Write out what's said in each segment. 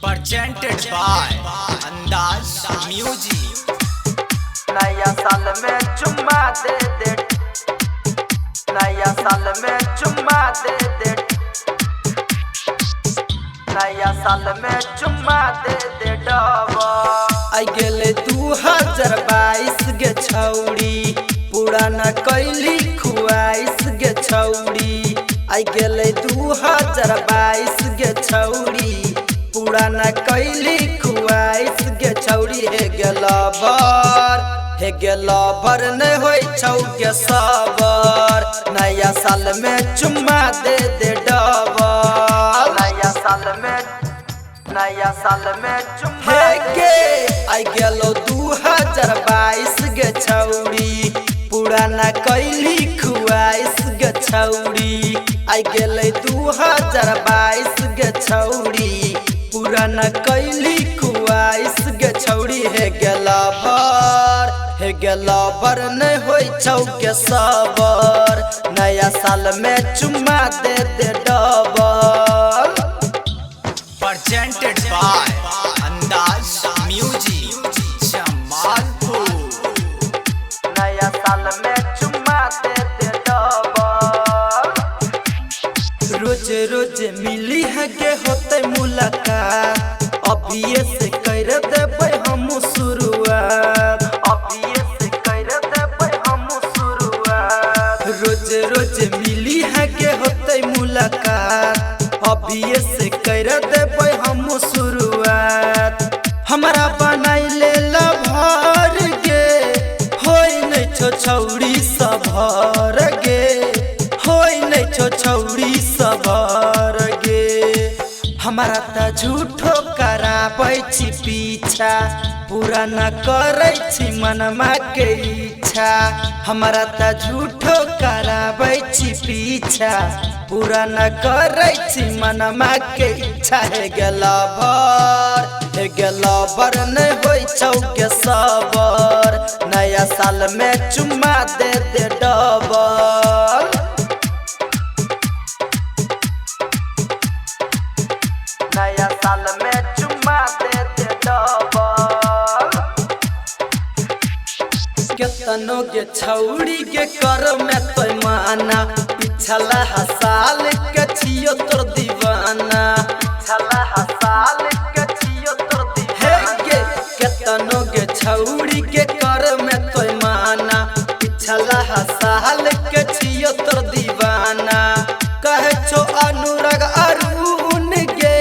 presented by अंदाज music. नया साल में चुम्मा दे दे, नया साल में चुम्मा दे दे, नया साल में चुम्मा दे दे डबा। आई गेले 2022 गे छौड़ी, पुराना कैली खुआइस गे छौड़ी। आई गेले 2022 गे छौड़ी, पुराना कैली खुआइस गे छौड़ी। हे गेला भर नहीं होई छौ गे सबर, नया साल में चुम्मा दे दे डबल। नया साल में चुम्मा गे। आई गेलो 2022 गे छौड़ी, पुराना कैली खुआइस गे छौड़ी। आई गेले 2022 गे छौड़ी, पुराना कैली खुआइस गे छौड़ी। हे गेला भर नहीं होई छौ गे सबर, नया साल में चुम्मा दे दे डबल। presented by अंदाज म्यूजिक जमालपुर। नया साल में चुम्मा दे दे डबल। रोज रोज मिली है के होते मुलाकात, अभिये से कर देबै हम शुरुआत, अभिये से कर देबै हम शुरुआत। रोज रोज मिली है के होते मुलाकात, अभिये से कर देबै हम शुरुआत। हमरा बनाई ले भर गे, होई नहीं छो छौड़ी सभर गे, होई नहीं छो छौड़ी सभर गे। हमारा त झूठो कराबै छी पीछा, पूरा न करै छी मनमा के इच्छा। हमारा त झूठो कराबै छी पीछा, पूरा न करै छी मनमा के इच्छा। हे गेला भर नहीं होई छौ गे सबर, नया साल में चुम्मा दे दे डबल। नया साल में चुम्मा दे दे डबल। केतनो गे छौड़ी गे कर में तोय माना, पिछला साल के छियो तोर दीवाना, पिछला साल के छियो तोर दीवाना। गे केतनो गे छौड़ी गे कर में तोय माना, पिछला साल के छियो तोर दीवाना। कहे छो अनुराग अरुण गे,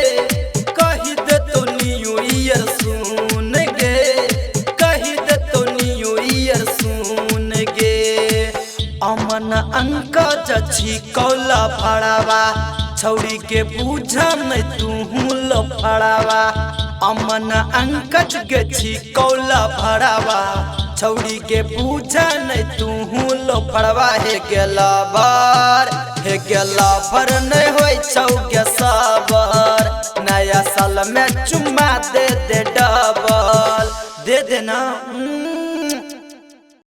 कही दे तो न्यू ईयर सुन गे, कही दे तो न्यू ईयर सुन गे। अमन अंकज छी कौला फड़ावा, छौड़ी के बूझा नहीं तू लफड़ावा। अमन अंकज गे छी कौला फड़ावा, छौड़ी के बूझा नहीं तू लफड़ावा। हे गेला भर नहीं होई छौ गे सबर, नया साल में चुम्मा दे दे डबल। दे देना।